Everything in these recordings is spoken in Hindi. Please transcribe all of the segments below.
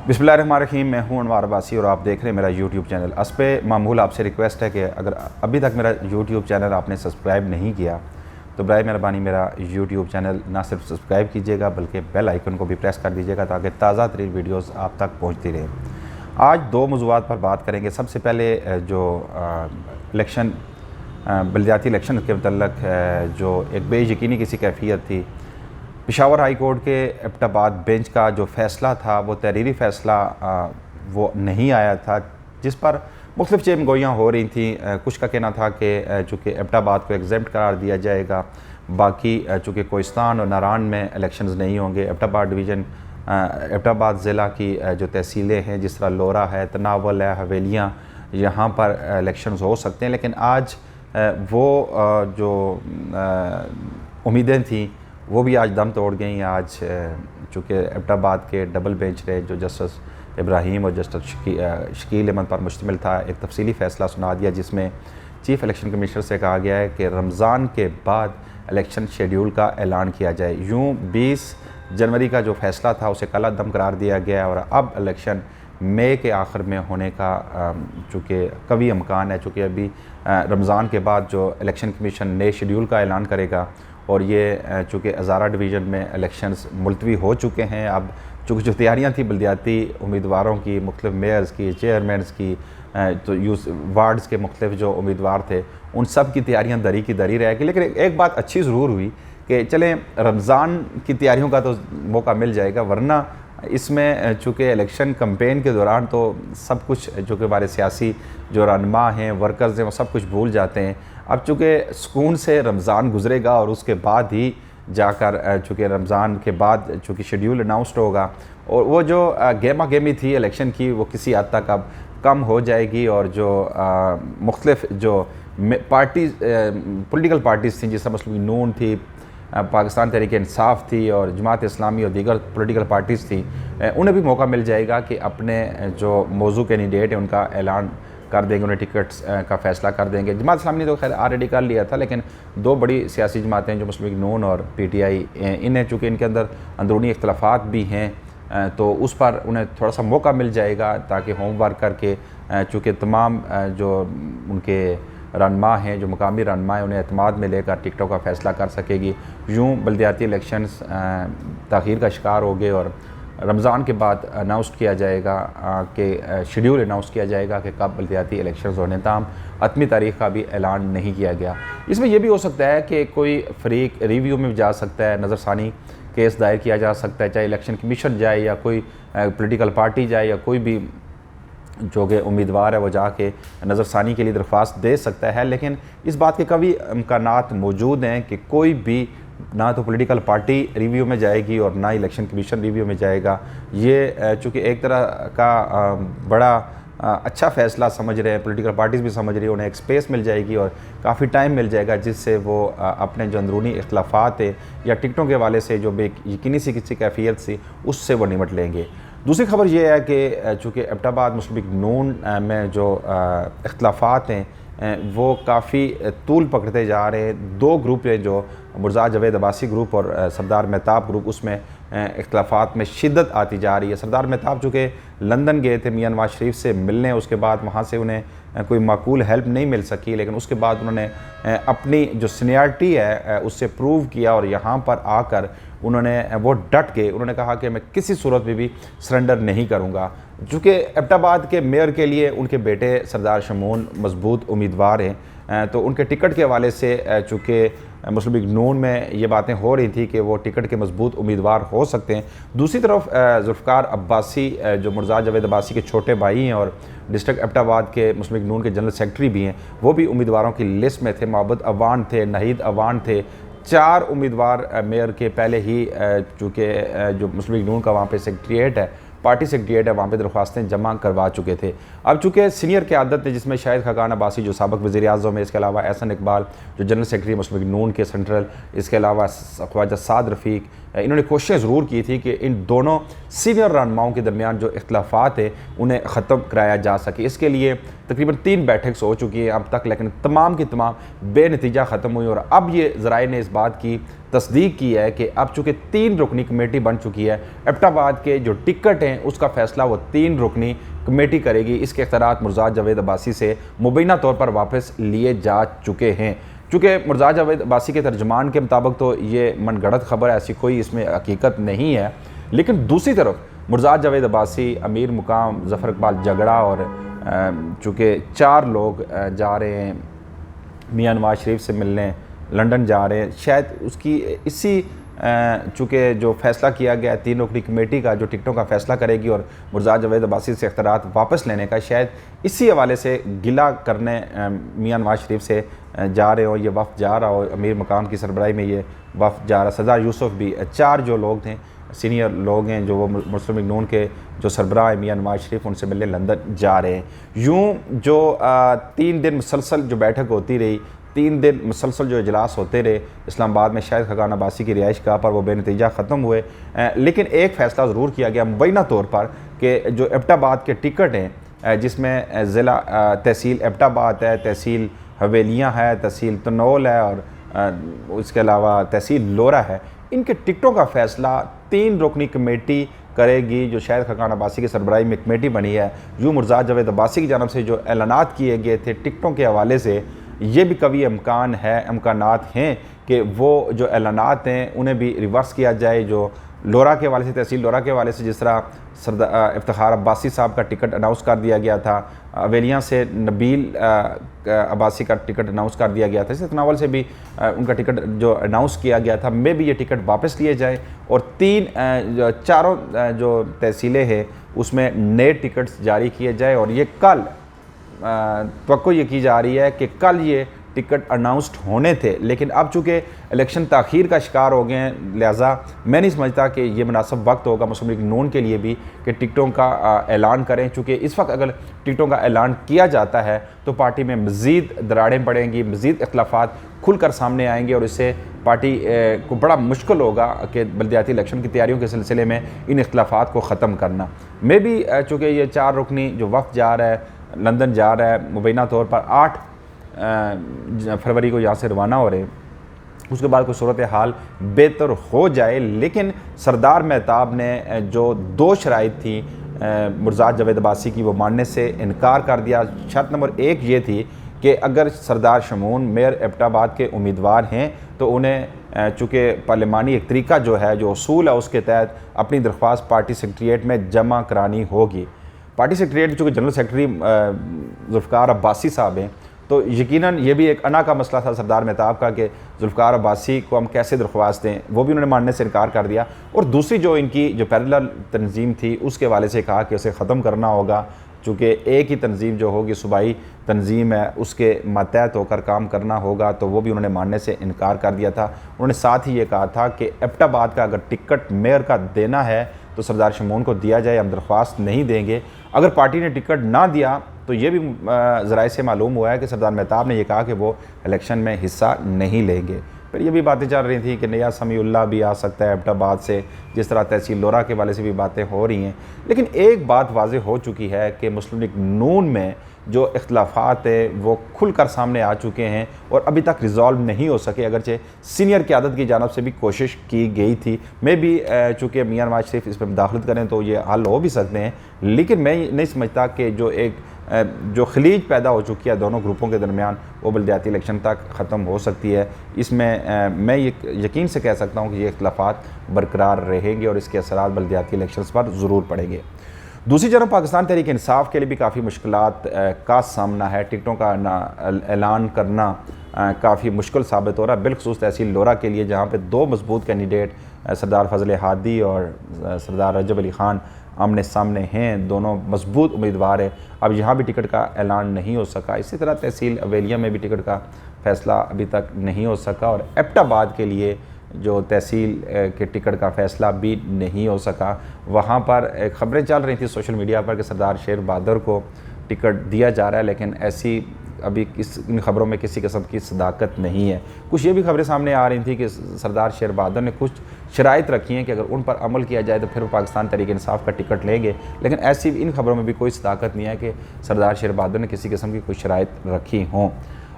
बिस्मिल्लाहिर्रहमानिर्रहीम। मैं हूं अनवार अब्बासी और आप देख रहे हैं मेरा यूट्यूब चैनल। अस पे मामूल आपसे रिक्वेस्ट है कि अगर अभी तक मेरा यूट्यूब चैनल आपने सब्सक्राइब नहीं किया तो बराए मेहरबानी मेरा यूट्यूब चैनल ना सिर्फ सब्सक्राइब कीजिएगा बल्कि बेल आइकन को भी प्रेस कर दीजिएगा ताकि ताज़ा तरीन वीडियोज़ आप तक पहुँचती रहें। आज दो मौज़ूआत पर बात करेंगे। सबसे पहले जो इलेक्शन बलदियाती इलेक्शन के मतलब जो एक बेयकीनी किसी कैफियत थी, पेशावर हाई कोर्ट के एबटाबाद बेंच का जो फ़ैसला था वो तहरीरी फ़ैसला वो नहीं आया था, जिस पर मुख्तलिफ़ चेम गोइयाँ हो रही थी। कुछ का कहना था कि चूँकि एबटाबाद को एग्जेम्प्ट करार दिया जाएगा, बाकी चूँकि कोहिस्तान और नारान में इलेक्शंस नहीं होंगे। एबटाबाद डिवीज़न एबटाबाद ज़िला की जो तहसीलें हैं, जिस तरह लोरा है, तनावल है, हवेलियाँ, यहाँ पर इलेक्शंस हो सकते हैं। लेकिन आज वो जो उम्मीदें थी वो भी आज दम तोड़ गई। आज चूँकि एबटाबाद के डबल बेंच रहे जो जस्टिस इब्राहीम और जस्टिस शकील अहमद पर मुश्तमिल था, एक तफसीली फ़ैसला सुना दिया जिसमें चीफ़ इलेक्शन कमिश्नर से कहा गया है कि रमज़ान के बाद इलेक्शन शेड्यूल का ऐलान किया जाए। यूँ 20 जनवरी का जो फ़ैसला था उसे कला दम करार दिया गया और अब इलेक्शन मई के आखिर में होने का चूँकि कभी इम्कान है। चूँकि अभी रमज़ान के बाद जो इलेक्शन कमीशन नए शेड्यूल का ऐलान करेगा और ये चूँकि हज़ारा डिवीज़न में इलेक्शंस मुलतवी हो चुके हैं। अब चूँकि जो तैयारियाँ थी बलदियाती उम्मीदवारों की, मुख्तलिफ मेयर्स की, चेयरमैन्स की, तो यूस वार्ड्स के मुख्तलिफ जो उम्मीदवार थे उन सब की तैयारियाँ दरी की दरी रह गई। लेकिन एक बात अच्छी ज़रूर हुई कि चलें रमज़ान की तैयारियों का तो मौका मिल जाएगा, वरना इसमें चूँकि इलेक्शन कैंपेन के दौरान तो सब कुछ जो कि हमारे सियासी जो रहनुमा हैं, वर्कर्स हैं, वो सब कुछ भूल जाते हैं। अब चूँकि सुकून से रमज़ान गुजरेगा और उसके बाद ही जाकर चूँकि रमज़ान के बाद चूँकि शेड्यूल अनाउंस्ड होगा और वो जो गेमा गेमी थी इलेक्शन की वो किसी हद तक अब कम हो जाएगी। और जो मुख्तलिफ जो पार्टीज़ पॉलिटिकल पार्टीज़ थी, जैसे मुस्लिम लीग नून थी, पाकिस्तान तहरीक इंसाफ थी और जमात इस्लामी और दीगर पॉलिटिकल पार्टीज़ थी, उन्हें भी मौका मिल जाएगा कि अपने जो मौजू कैंडिडेट हैं उनका ऐलान कर देंगे, उन्हें टिकट्स का फ़ैसला कर देंगे। जमात इस्लामी ने तो खैर ऑलरेडी कर लिया था, लेकिन दो बड़ी सियासी जमातें जो मुस्लिम लीग नून और PTI, इन्हें चूँकि इनके अंदर अंदरूनी इख्तलाफात भी हैं तो उस पर उन्हें थोड़ा सा मौका मिल जाएगा ताकि होमवर्क करके चूँकि तमाम जो उनके रहनुमा हैं, जो मुकामी रहनुमा हैं, उन्हें एतमाद में लेकर टिकटों का फ़ैसला कर सकेगी। यूँ बलदियाती इलेक्शंस ताख़ीर का शिकार हो गए और रमज़ान के बाद अनाउंस किया जाएगा कि शेड्यूल अनाउंस किया जाएगा कि कब बलदियाती इलेक्शंस होने, ताम हतमी तारीख़ का भी ऐलान नहीं किया गया। इसमें यह भी हो सकता है कि कोई फ़रीक रिव्यू में जा सकता है, नज़रसानी केस दायर किया जा सकता है, चाहे इलेक्शन कमीशन जाए या कोई पॉलिटिकल पार्टी जाए या कोई भी जो कि उम्मीदवार है वो जाके नज़रसानी के लिए दरख्वास्त दे सकता है। लेकिन इस बात के कभी इम्कानात मौजूद हैं कि कोई भी ना तो पॉलिटिकल पार्टी रिव्यू में जाएगी और ना इलेक्शन कमीशन रिव्यू में जाएगा। ये चूँकि एक तरह का बड़ा अच्छा फ़ैसला समझ रहे हैं, पॉलिटिकल पार्टीज़ भी समझ रही है, उन्हें एक स्पेस मिल जाएगी और काफ़ी टाइम मिल जाएगा जिससे वो अपने जो अंदरूनी इख्तलाफात है या टिकटों के हवाले से जो बेयकीनी सी किसी कैफियत सी उससे वो निमट लेंगे। दूसरी खबर ये है कि चूँकि एबटाबाद मुस्लिम लीग नून में जो इख्तलाफात हैं वो काफ़ी तूल पकड़ते जा रहे हैं। दो ग्रुप हैं, जो मुर्ज़ा जावेद अब्बासी ग्रुप और सरदार महताब ग्रुप, उसमें इख्तलाफात में शिद्दत आती जा रही है। सरदार महताब चूँकि लंदन गए थे मियां नवाज शरीफ से मिलने, उसके बाद वहाँ से उन्हें कोई माकूल हेल्प नहीं मिल सकी, लेकिन उसके बाद उन्होंने अपनी जो सीनियरिटी है उससे प्रूव किया और यहाँ पर आकर उन्होंने वो डट के उन्होंने कहा कि मैं किसी सूरत में भी सरेंडर नहीं करूँगा। चूँकि एबटाबाद के मेयर के लिए उनके बेटे सरदार शमून मजबूत उम्मीदवार हैं, तो उनके टिकट के हवाले से चूँकि मुस्लिम लीग नून में ये बातें हो रही थी कि वो टिकट के मजबूत उम्मीदवार हो सकते हैं। दूसरी तरफ जुल्फ़िकार अब्बासी जो मुर्ज़ा जावेद अब्बासी के छोटे भाई हैं और डिस्ट्रिक्ट एबटाबाद के मुस्लिम लीग नून के जनरल सेक्रेटरी भी हैं, वो भी उम्मीदवारों की लिस्ट में थे। मोहब्बत अवान थे, नहीद अवान थे, 4 उम्मीदवार मेयर के पहले ही चूँकि जो मुस्लिम लीग नून का वहाँ पे सेक्रेटरीट है, पार्टी सेक्रेटरीट है, वहाँ पे दरख्वास्तें जमा करवा चुके थे। अब चूँकि सीनियर क़यादत है जिसमें शाहिद खाकान अब्बासी जो साबिक़ वज़ीर-ए-आज़म है, इसके अलावा एहसन इकबाल जो जनरल सेक्रेटरी मुस्लिम लीग नून के सेंट्रल, इसके अलावा ख्वाजा साद रफ़ीक, इन्होंने कोशिशें ज़रूर की थी कि इन दोनों सीनियर रहनुमाओं के दरमियान जो इख्तलाफात है उन्हें ख़त्म कराया जा सके। इसके लिए तकरीबन 3 बैठक हो चुकी है अब तक, लेकिन तमाम की तमाम बेनतीजा ख़त्म हुई और अब ये ज़राए ने इस बात की तस्दीक की है कि अब चूँकि 3 रुकनी कमेटी बन चुकी है, एबटाबाद के जो टिकट हैं उसका फ़ैसला वो 3 रुकनी कमेटी करेगी। इसके इख्तियारात मुर्ज़ा जावेद अब्बासी से मुबैना तौर पर वापस लिए जा चुके हैं। चूँकि मुर्ज़ा जावेद अब्बासी के तर्जमान के मुताबिक तो ये मनगढ़ंत खबर है, ऐसी कोई इसमें हकीकत नहीं है। लेकिन दूसरी तरफ मुर्ज़ा जावेद अब्बासी, अमीर मुकाम ज़फ़र इकबाल जगड़ा और चूँकि 4 लोग जा रहे हैं मियां नवाज शरीफ से मिलने, लंदन जा रहे हैं। शायद उसकी इसी चूँकि जो फ़ैसला किया गया 3 रुकनी कमेटी का जो टिकटों का फ़ैसला करेगी और मुर्ज़ा जावेद अब्बासी से इख्तियारात वापस लेने का, शायद इसी हवाले से गिला करने मियां नवाज शरीफ से जा रहे हो, ये वफ़द जा रहा हो। अमीर मकाम की सरबराही में ये वफ़द जा रहा। सरदार यूसुफ भी, 4 जो लोग थे सीनियर लोग हैं जो वो मुस्लिम लीग नून के जो सरबराह मियां नवाज शरीफ, उनसे मिलने लंदन जा रहे हैं। यूँ जो 3 दिन मुसलसल जो बैठक होती रही, 3 दिन मुसलसल जो इजलास होते रहे इस्लामाबाद में शाहिद खकान अब्बासी की रिहाइश गाह पर, वो बेनतीजा ख़त्म हुए। लेकिन एक फ़ैसला ज़रूर किया गया मुबैना तौर पर कि जो एबटाबाद के टिकट हैं, जिसमें ज़िला तहसील एबटाबाद है, तहसील हवेलियाँ है, तहसील तनोल है और उसके अलावा तहसील लोरा है, इनके टिकटों का फ़ैसला 3 रुकनी कमेटी करेगी जो शाहिद खकान अब्बासी की सरबराही में कमेटी बनी है। यूँ मुर्ज़ा जावेद अब्बासी की जानब से जो ऐलानात किए गए थे टिकटों के हवाले से, ये भी कभी इम्कानात हैं कि वो जो ऐलानात हैं उन्हें भी रिवर्स किया जाए। जो लोरा के हवाले से, तहसील लोरा के हवाले से जिस तरह सरदार इफ्तिखार अब्बासी साहब का टिकट अनाउंस कर दिया गया था, हवेलियाँ से नबील अब्बासी का टिकट अनाउंस कर दिया गया था, इसी तनावल से भी उनका टिकट जो अनाउंस किया गया था, मैं भी ये टिकट वापस लिए जाए और 4 जो तहसीलें हैं उसमें नए टिकट्स जारी किए जाए। और ये कल तवक्को ये की जा रही है कि कल ये टिकट अनाउंस्ड होने थे, लेकिन अब चूँकि इलेक्शन ताख़ीर का शिकार हो गए हैं, लिहाजा मैं नहीं समझता कि ये मुनासिब वक्त होगा मुस्लिम लीग नून के लिए भी कि टिकटों का ऐलान करें। चूँकि इस वक्त अगर टिकटों का ऐलान किया जाता है तो पार्टी में मज़ीद दरारें पड़ेंगी, मज़ीद इख्तिलाफ़ात खुलकर सामने आएंगे और इससे पार्टी को बड़ा मुश्किल होगा कि बल्दियाती इलेक्शन की तैयारियों के सिलसिले में इन इख्तिलाफ़ात को ख़त्म करना। मैं भी चूँकि ये 4 रुकनी जो वफ़द जा रहा है, लंदन जा रहा है, मुबैना तौर पर 8 फरवरी को यहाँ से रवाना हो रहे हैं, उसके बाद कोई सूरत हाल बेहतर हो जाए। लेकिन सरदार मेहताब ने जो 2 शराइत थी मुर्ज़ा जावेद अब्बासी की, वो मानने से इनकार कर दिया। शर्त नंबर 1 ये थी कि अगर सरदार शमून मेयर एबटाबाद के उम्मीदवार हैं तो उन्हें चूँकि पार्लिमानी एक तरीका जो है, जो उसूल है, उसके तहत अपनी दरख्वास्त पार्टी सेक्रेटेरिएट में जमा करानी होगी। पार्टी सेक्रेटेरिएट चूँकि जनरल सेक्रेटरी ज़ुल्फ़िकार अब्बासी साहब हैं, तो यकीनन ये भी एक अना का मसला था सरदार मेहताब का कि ज़ुल्फ़िकार अब्बासी को हम कैसे दरख्वास्त दें, वो भी उन्होंने मानने से इनकार कर दिया। और दूसरी जो इनकी जो पैरेलल तंजीम थी उसके हवाले से कहा कि उसे ख़त्म करना होगा, चूँकि एक ही तंजीम जो होगी सूबाई तंजीम है उसके मातहत होकर काम करना होगा, तो वो भी उन्होंने मानने से इनकार कर दिया था। उन्होंने साथ ही ये कहा था कि एबटाबाद का अगर टिकट मेयर का देना है तो सरदार शमून को दिया जाए, हम दरख्वास्त नहीं देंगे। अगर पार्टी ने टिकट ना दिया तो ये भी ज़राए से मालूम हुआ है कि सरदार मेहताब ने यह कहा कि वो इलेक्शन में हिस्सा नहीं लेंगे। फिर ये भी बातें चल रही थी कि नया समीउल्लाह भी आ सकता है एबटाबाद से, जिस तरह तहसील लोरा के वाले से भी बातें हो रही हैं। लेकिन एक बात वाज़ेह हो चुकी है कि मुस्लिम लीग नून में जो इख्तिलाफ़ात है वो खुलकर सामने आ चुके हैं और अभी तक रिज़ॉल्व नहीं हो सके, अगरचे सीनियर क़यादत की जानब से भी कोशिश की गई थी। मैं भी चूँकि मियां नवाज शरीफ इस पर मुदाखलत करें तो ये हल हो भी सकते हैं, लेकिन मैं नहीं समझता कि जो खलीज पैदा हो चुकी है दोनों ग्रुपों के दरमियान वो बल्दियाती इलेक्शन तक ख़त्म हो सकती है। इसमें मैं ये यकीन से कह सकता हूँ कि ये इख्तिलाफ़ात बरकरार रहेंगे और इसके असरात बल्दियाती इलेक्शन पर ज़रूर पड़ेंगे। दूसरी तरफ पाकिस्तान तहरीक इंसाफ के लिए भी काफ़ी मुश्किलात का सामना है। टिकटों का ऐलान करना काफ़ी मुश्किल साबित हो रहा है, बिलखसूस तहसील लोरा के लिए, जहाँ पे 2 मजबूत कैंडिडेट सरदार फजल हादी और सरदार रजब अली ख़ान आमने सामने हैं, दोनों मजबूत उम्मीदवार है। अब यहाँ भी टिकट का ऐलान नहीं हो सका। इसी तरह तहसील अवेलिया में भी टिकट का फ़ैसला अभी तक नहीं हो सका और एबटाबाद के लिए जो तहसील के टिकट का फ़ैसला भी नहीं हो सका। वहाँ पर ख़बरें चल रही थी सोशल मीडिया पर कि सरदार शेर बहादुर को टिकट दिया जा रहा है, लेकिन ऐसी अभी इन खबरों में किसी किस्म की सदाकत नहीं है। कुछ ये भी खबरें सामने आ रही थी कि सरदार शेर बहादुर ने कुछ शराइत रखी हैं कि अगर उन पर अमल किया जाए तो फिर वो पाकिस्तान तहरीक इंसाफ का टिकट लेंगे, लेकिन ऐसी इन खबरों में भी कोई सदाकत नहीं है कि सरदार शेर बहादुर ने किसी किस्म की कुछ शराइत रखी हों।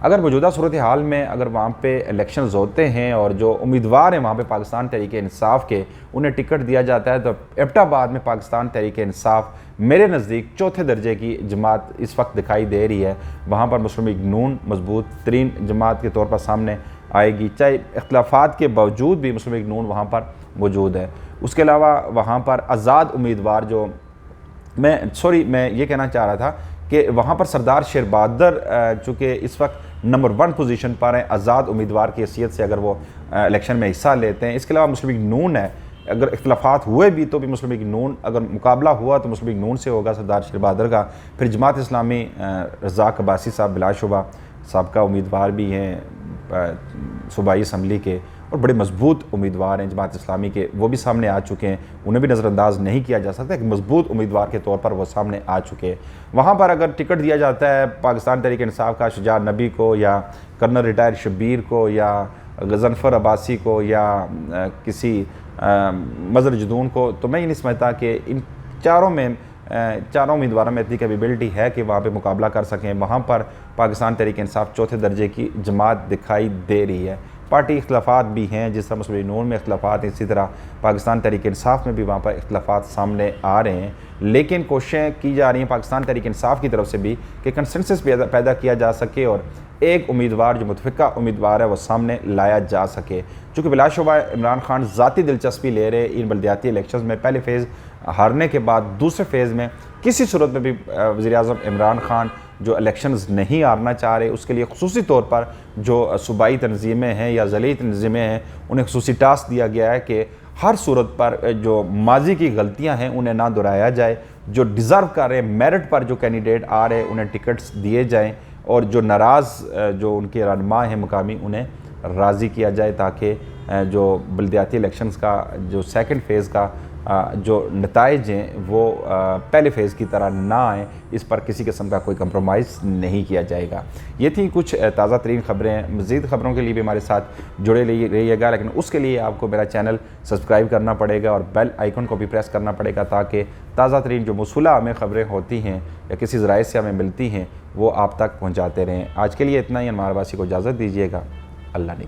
अगर मौजूदा सूरत हाल में अगर वहाँ पे इलेक्शंस होते हैं और जो उम्मीदवार हैं वहाँ पे पाकिस्तान तहरीक इंसाफ के, उन्हें टिकट दिया जाता है, तो एबटाबाद में पाकिस्तान तहरीक इंसाफ मेरे नज़दीक चौथे दर्जे की जमात इस वक्त दिखाई दे रही है। वहाँ पर मुस्लिम लीग नून मजबूत तरीन जमात के तौर पर सामने आएगी, चाहे इख्तलाफात के बावजूद भी मुस्लिम लीग नून वहाँ पर मौजूद है। उसके अलावा वहाँ पर आज़ाद उम्मीदवार जो मैं ये कहना चाह रहा था कि वहाँ पर सरदार शेर बहादुर चूँकि इस वक्त नंबर 1 पोजीशन पर हैं आज़ाद उम्मीदवार की हैसियत से, अगर वो इलेक्शन में हिस्सा लेते हैं। इसके अलावा मुस्लिम लीग नून है, अगर इख्तलाफात हुए भी तो भी मुस्लिम लीग नून, अगर मुकाबला हुआ तो मुस्लिम लीग नून से होगा सरदार शेर बहादुर का। फिर जमात इस्लामी रज़ाक अब्बासी साहब बिलाशुबा सबका उम्मीदवार भी हैं सूबाई असम्बली के, और बड़े मजबूत उम्मीदवार हैं जमात इस्लामी के, वो भी सामने आ चुके हैं, उन्हें भी नज़रअंदाज नहीं किया जा सकता। एक मजबूत उम्मीदवार के तौर पर वो सामने आ चुके हैं। वहाँ पर अगर टिकट दिया जाता है पाकिस्तान तहरीक इंसाफ का शुजा नबी को, या कर्नल रिटायर शब्बीर को, या गजनफर अब्बासी को, या किसी मज़हर जदून को, तो मैं ये नहीं समझता कि इन चारों उम्मीदवारों में इतनी कैपेबिलिटी है कि वहाँ पे मुकाबला कर सकें। वहाँ पर पाकिस्तान तहरीक इंसाफ चौथे दर्जे की जमात दिखाई दे रही है। पार्टी इख्तलाफात भी हैं, जिस तरह मुस्लिम लीग नून में इख्तलाफात हैं, इसी तरह पाकिस्तान तहरीक इंसाफ में भी वहाँ पर इख्तलाफात सामने आ रहे हैं। लेकिन कोशिशें की जा रही हैं पाकिस्तान तहरीक इंसाफ की तरफ से भी कि कंसेंसस पैदा किया जा सके और एक उम्मीदवार जो मुतफ़िका उम्मीदवार है वो सामने लाया जा सके। चूँकि बिलाशुबा इमरान खान ज़ाती दिलचस्पी ले रहे इन बल्दियाती इलेक्शन में, पहले फ़ेज़ हारने के बाद दूसरे फ़ेज़ में किसी सूरत में भी वज़ीर-ए-आज़म इमरान खान जो इलेक्शंस नहीं हारना चाह रहे, उसके लिए खुसूसी तौर पर जो सूबाई तंजीमें हैं या ज़िली तंजीमें हैं, उन्हें खुसूसी टास्क दिया गया है कि हर सूरत पर जो माजी की गलतियां हैं उन्हें ना दोहराया जाए, जो डिज़र्व कर रहे हैं मेरिट पर जो कैंडिडेट आ रहे हैं उन्हें टिकट्स दिए जाएँ, और जो नाराज़ जो उनके रहनुमा हैं मुकामी उन्हें राज़ी किया जाए, ताकि जो बल्दियाती इलेक्शंस का जो सेकंड फ़ेज़ का जो नताइज हैं वो पहले फ़ेज़ की तरह ना आए, इस पर किसी किस्म का कोई कंप्रोमाइज़ नहीं किया जाएगा। ये थी कुछ ताज़ा तरीन ख़बरें। मज़ीद ख़बरों के लिए भी हमारे साथ जुड़े रहिएगा, लेकिन उसके लिए आपको मेरा चैनल सब्सक्राइब करना पड़ेगा और बेल आइकन को भी प्रेस करना पड़ेगा, ताकि ताज़ा तरीन जो मौसूला हमें ख़बरें होती हैं या किसी ज़राए से हमें मिलती हैं वो आप तक पहुँचाते रहें। आज के लिए इतना ही। हमारे वासी को इजाज़त दीजिएगा। अल्लाह ने